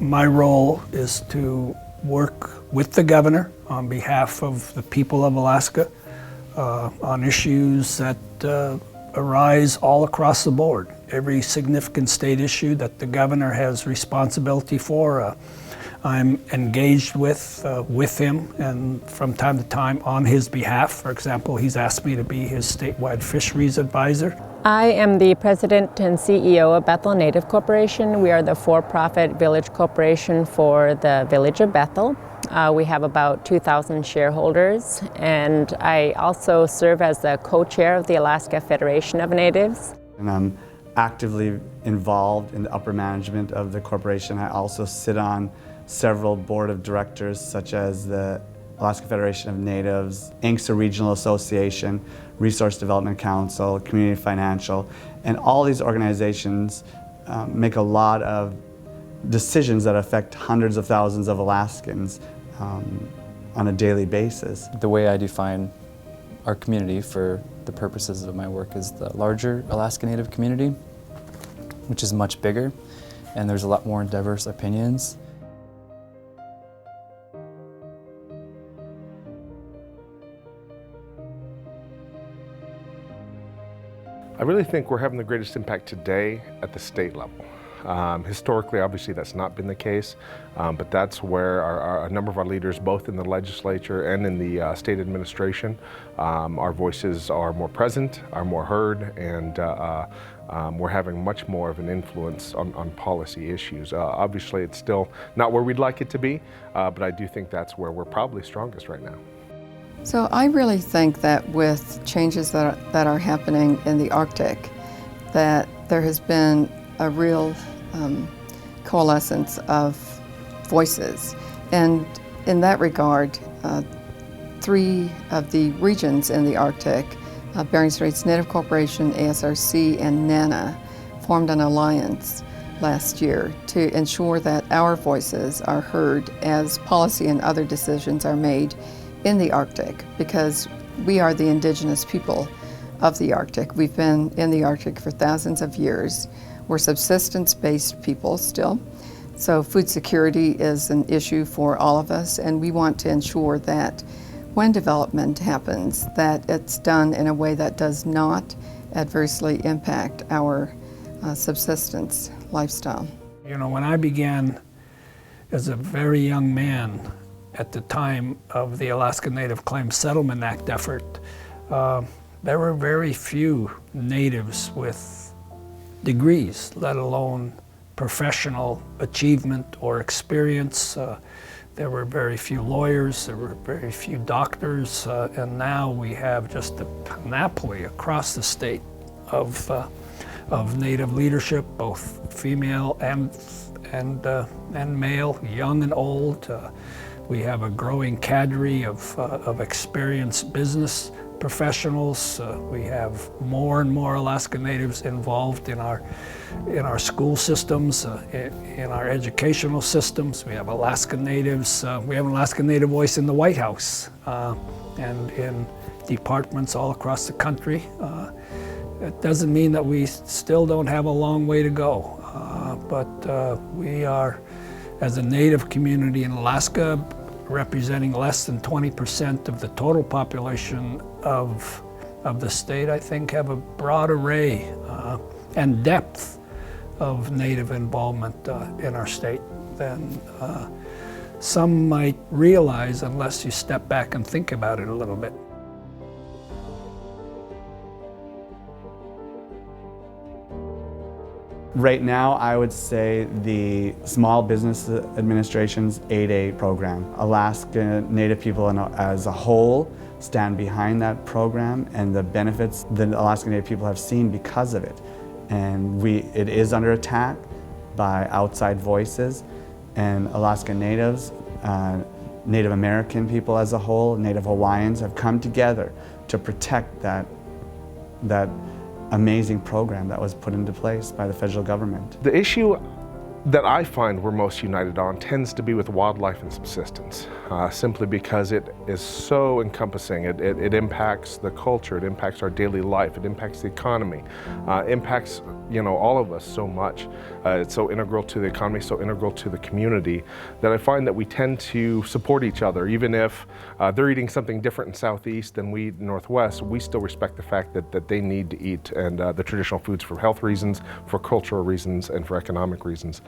My role is to work with the governor on behalf of the people of Alaska on issues that arise all across the board. Every significant state issue that the governor has responsibility for, I'm engaged with him, and from time to time on his behalf. For example, he's asked me to be his statewide fisheries advisor. I am the president and CEO of Bethel Native Corporation. We are the for-profit village corporation for the village of Bethel. We have about 2,000 shareholders, and I also serve as the co-chair of the Alaska Federation of Natives. And I'm actively involved in the upper management of the corporation. I also sit on several board of directors, such as the Alaska Federation of Natives, ANCSA Regional Association, Resource Development Council, Community Financial, and all these organizations make a lot of decisions that affect hundreds of thousands of Alaskans on a daily basis. The way I define our community for the purposes of my work is the larger Alaska Native community, which is much bigger, and there's a lot more diverse opinions. I really think we're having the greatest impact today at the state level. Historically, obviously, that's not been the case, but that's where a number of our leaders, both in the legislature and in the state administration, our voices are more present, are more heard, and we're having much more of an influence on policy issues. Obviously, it's still not where we'd like it to be, but I do think that's where we're probably strongest right now. So I really think that with changes that are happening in the Arctic, that there has been a real coalescence of voices. And in that regard, 3 of the regions in the Arctic, Bering Straits Native Corporation, ASRC, and NANA, formed an alliance last year to ensure that our voices are heard as policy and other decisions are made in the Arctic, because we are the indigenous people of the Arctic. We've been in the Arctic for thousands of years. We're subsistence-based people still, so food security is an issue for all of us, and we want to ensure that when development happens, that it's done in a way that does not adversely impact our subsistence lifestyle. You know, when I began as a very young man at the time of the Alaska Native Claims Settlement Act effort, there were very few natives with degrees, let alone professional achievement or experience. There were very few lawyers, there were very few doctors, and now we have just a panoply across the state of Native leadership, both female and male, young and old. We have a growing cadre of experienced business professionals. We have more and more Alaska Natives involved in our school systems, in our educational systems. We have Alaska Natives. We have an Alaska Native voice in the White House and in departments all across the country. It doesn't mean that we still don't have a long way to go, but we are, as a Native community in Alaska, representing less than 20% of the total population of the state, I think have a broad array and depth of Native involvement in our state than some might realize unless you step back and think about it a little bit. Right now, I would say the Small Business Administration's 8A program. Alaska Native people as a whole stand behind that program and the benefits that Alaska Native people have seen because of it. And it is under attack by outside voices, and Alaska Natives, Native American people as a whole, Native Hawaiians have come together to protect that amazing program that was put into place by the federal government. The issue that I find we're most united on tends to be with wildlife and subsistence, simply because it is so encompassing. It impacts the culture, it impacts our daily life, it impacts the economy, impacts all of us so much. It's so integral to the economy, so integral to the community, that I find that we tend to support each other. Even if they're eating something different in Southeast than we eat in Northwest, we still respect the fact that they need to eat and the traditional foods for health reasons, for cultural reasons, and for economic reasons.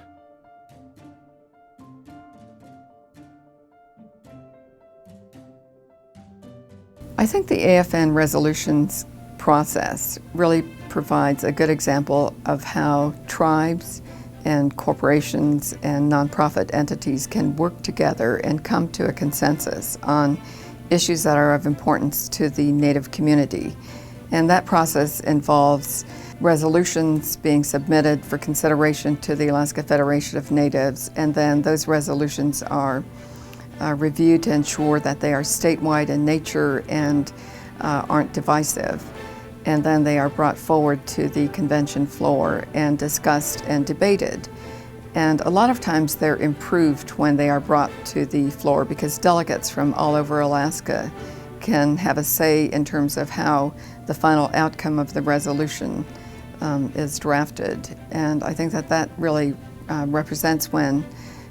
I think the AFN resolutions process really provides a good example of how tribes and corporations and nonprofit entities can work together and come to a consensus on issues that are of importance to the Native community. And that process involves resolutions being submitted for consideration to the Alaska Federation of Natives, and then those resolutions are reviewed to ensure that they are statewide in nature and aren't divisive. And then they are brought forward to the convention floor and discussed and debated. And a lot of times they're improved when they are brought to the floor, because delegates from all over Alaska can have a say in terms of how the final outcome of the resolution is drafted. And I think that really represents when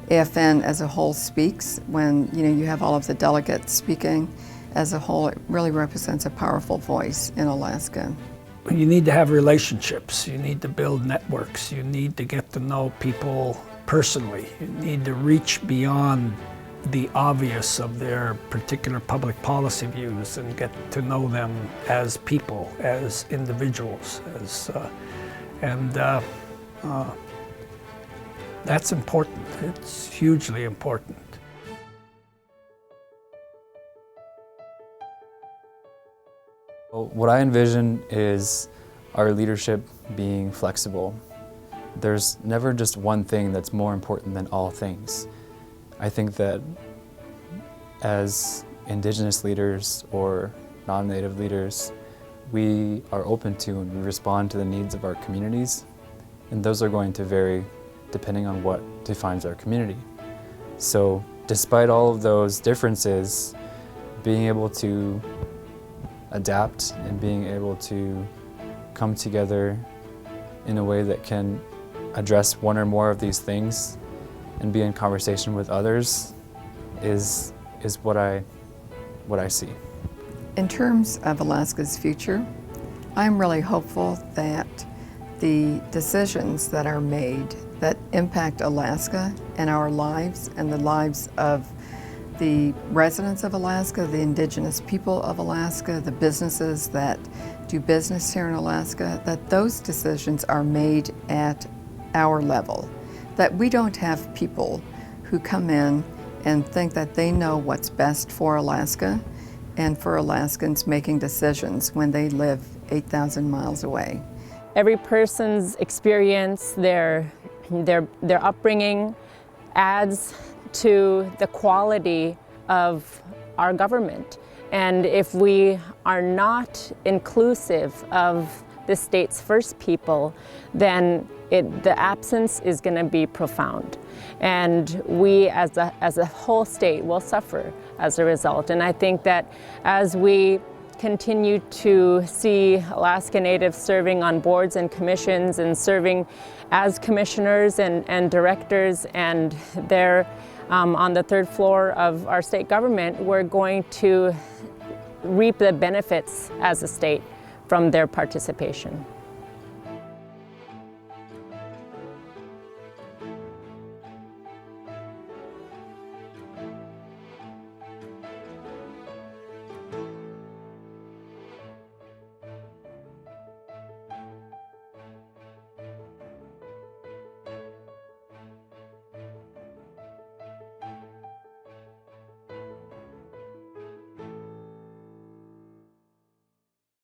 AFN as a whole speaks. When you have all of the delegates speaking as a whole, it really represents a powerful voice in Alaska. You need to have relationships, you need to build networks, you need to get to know people personally, you need to reach beyond the obvious of their particular public policy views and get to know them as people, as individuals, that's important. It's hugely important. What I envision is our leadership being flexible. There's never just one thing that's more important than all things. I think that as Indigenous leaders or non-Native leaders, we are open to and we respond to the needs of our communities, and those are going to vary depending on what defines our community. So despite all of those differences, being able to adapt and being able to come together in a way that can address one or more of these things and be in conversation with others is what I see. In terms of Alaska's future, I'm really hopeful that the decisions that are made that impact Alaska and our lives and the lives of the residents of Alaska, the Indigenous people of Alaska, the businesses that do business here in Alaska, that those decisions are made at our level. That we don't have people who come in and think that they know what's best for Alaska and for Alaskans making decisions when they live 8,000 miles away. Every person's experience, their upbringing adds to the quality of our government. And if we are not inclusive of the state's First People, then the absence is going to be profound. And we as a whole state will suffer as a result. And I think that as we continue to see Alaska Natives serving on boards and commissions and serving as commissioners and directors, and they're on the third floor of our state government, we're going to reap the benefits as a state from their participation.